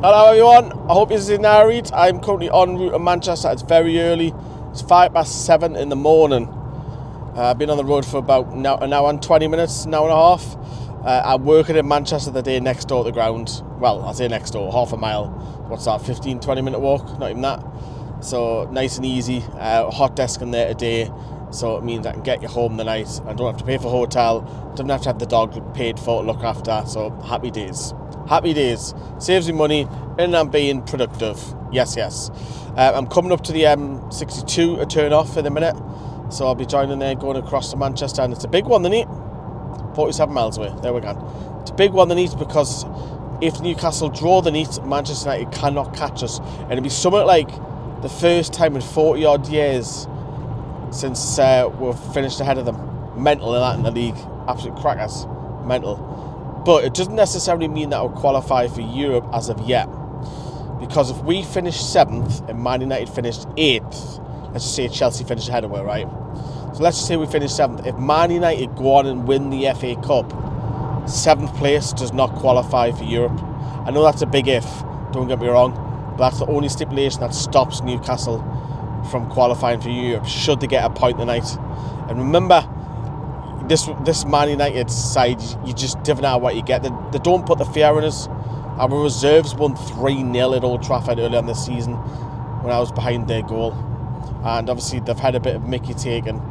Hello everyone, I hope you're in Narrate. I'm currently en route to Manchester. It's very early. It's 7:05 in the morning. I've been on the road for about an hour and 20 minutes, an hour and a half. I'm working in Manchester the day next door to the ground. Well, I say next door, half a mile. What's that, 15-20 minute walk? Not even that. So nice and easy. Hot desk in there today. So it means I can get you home the night. I don't have to pay for a hotel. Don't have to have the dog paid for to look after. So happy days. Happy days. Saves me money and I'm being productive. Yes. I'm coming up to the M62 to turn off in a minute. So I'll be joining there going across to Manchester. And it's a big one, the neat. 47 miles away. There we go. It's a big one, the neat, because if Newcastle draw the neat, Manchester United cannot catch us. And it'll be something like the first time in 40 odd years since we've finished ahead of them. Mental in that in the league. Absolute crackers. Mental. But it doesn't necessarily mean that we'll qualify for Europe as of yet. Because if we finish 7th and Man United finished 8th, let's just say Chelsea finished ahead of us, right? So let's just say we finish 7th. If Man United go on and win the FA Cup, 7th place does not qualify for Europe. I know that's a big if, don't get me wrong, but that's the only stipulation that stops Newcastle from qualifying for Europe, should they get a point tonight. And remember, this Man United side, you just divvy out what you get. They don't put the fear in us. Our reserves won 3-0 at Old Trafford earlier in the season when I was behind their goal. And obviously they've had a bit of mickey taken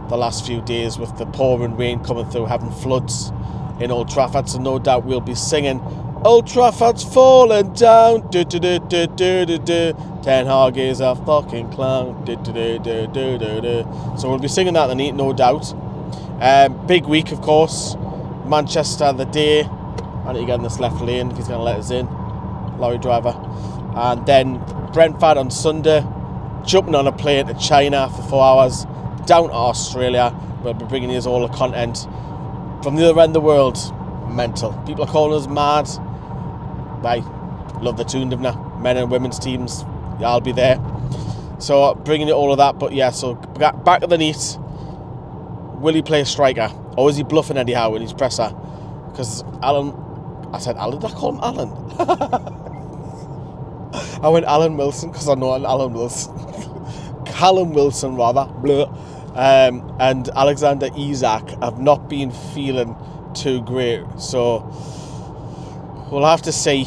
the last few days with the pouring rain coming through, having floods in Old Trafford. So no doubt we'll be singing, Old Trafford's falling down, do do do do do do do. Ten Hag is a fucking clown, do do do do do do do. So we'll be singing that, no doubt. Big week, of course. Manchester the day. I need to get in this left lane if he's going to let us in. Lorry driver. And then Brentford on Sunday. Jumping on a plane to China for 4 hours. Down to Australia. We'll be bringing you all the content from the other end of the world. Mental. People are calling us mad. I love the tune, don't I? Men and women's teams. Yeah, I'll be there. So bringing you all of that. But yeah, so back to the neat. Will he play striker? Or is he bluffing Eddie Howe in his presser? Because I said Alan, did I call him Alan? I went Alan Wilson because I know an Alan Wilson. Callum Wilson, rather. Blah. And Alexander Isak have not been feeling too great. So we'll have to see.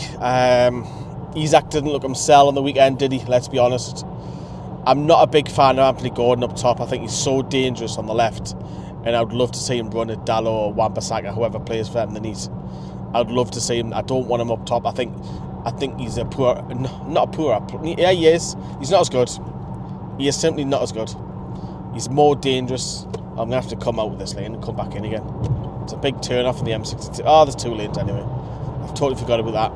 Isak didn't look himself on the weekend, did he? Let's be honest. I'm not a big fan of Anthony Gordon up top. I think he's so dangerous on the left. And I would love to see him run at Dallo or Wan-Bissaka, whoever plays for them underneath. I'd love to see him. I don't want him up top. I think he's not a poor. Yeah, he is. He's not as good. He is simply not as good. He's more dangerous. I'm going to have to come out with this lane and come back in again. It's a big turn off in the M62. Oh, there's 2 lanes anyway. I've totally forgot about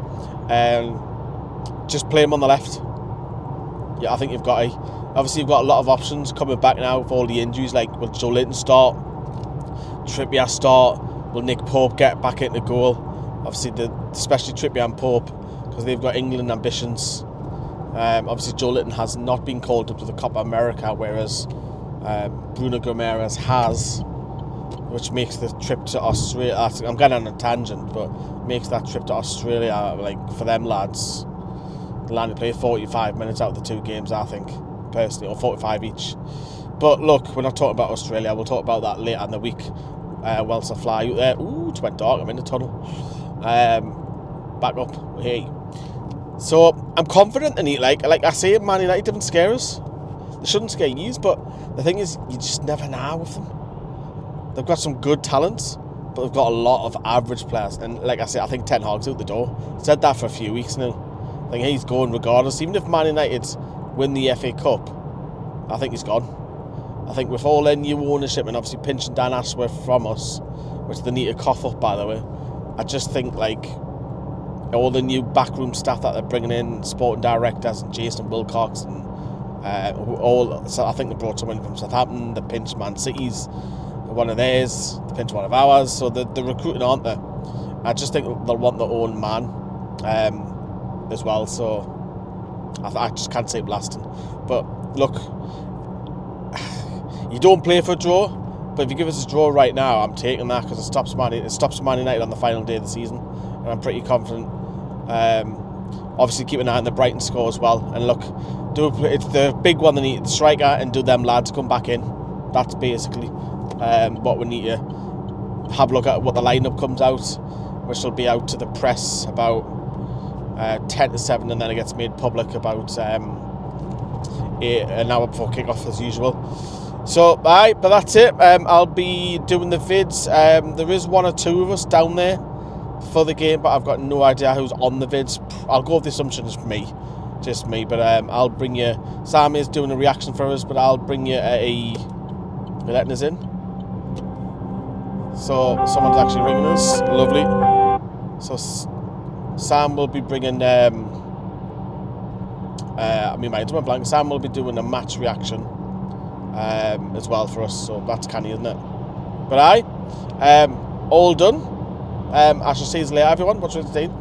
that. Just play him on the left. Yeah, I think you've got to. Obviously, you've got a lot of options coming back now with all the injuries. Like, will Joe Linton start? Trippier start? Will Nick Pope get back into goal? Obviously, especially Trippier and Pope, because they've got England ambitions. Obviously, Joe Linton has not been called up to the Copa America, whereas Bruno Gomes has, which makes the trip to Australia. I'm going on a tangent, but makes that trip to Australia, like, for them lads, they'll only play 45 minutes out of the 2 games, I think, personally, or 45 each. But look, we're not talking about Australia. We'll talk about that later in the week. Whilst I fly out there. Ooh, it's went dark. I'm in the tunnel. Back up. Hey. So I'm confident in it. Like I say, Man United didn't scare us. They shouldn't scare you, but the thing is, you just never know with them. They've got some good talents, but they've got a lot of average players. And like I say, I think Ten Hag's out the door. Said that for a few weeks now. I think he's going regardless. Even if Man United win the FA Cup, I think he's gone. I think with all their new ownership and obviously pinching Dan Ashworth from us, which they need to cough up, by the way, I just think, like, all the new backroom staff that they're bringing in, sporting directors and Jason Wilcox and so I think they brought someone from Southampton, they pinched Man City's, one of theirs, they pinched one of ours, so they're recruiting, aren't they? I just think they'll want their own man as well, so I just can't see it lasting. But look, you don't play for a draw, but if you give us a draw right now, I'm taking that, because it stops Man United on the final day of the season, and I'm pretty confident obviously keep an eye on the Brighton score as well. And look, it's the big one they need, the striker, and do them lads come back in. That's basically what we need to have a look at, what the lineup comes out, which will be out to the press about 10 to 7, and then it gets made public about an hour before kick-off as usual. So, but that's it. I'll be doing the vids. There is 1 or 2 of us down there for the game, but I've got no idea who's on the vids. I'll go with the assumption it's just me, but I'll bring you, Sam is doing a reaction for us, but I'll bring you you're letting us in? So someone's actually ringing us. Lovely. So Sam will be bringing my mind's went blank. Sam will be doing a match reaction as well for us, so that's canny, isn't it? But all done. I shall see you later, everyone. Watch what it's doing.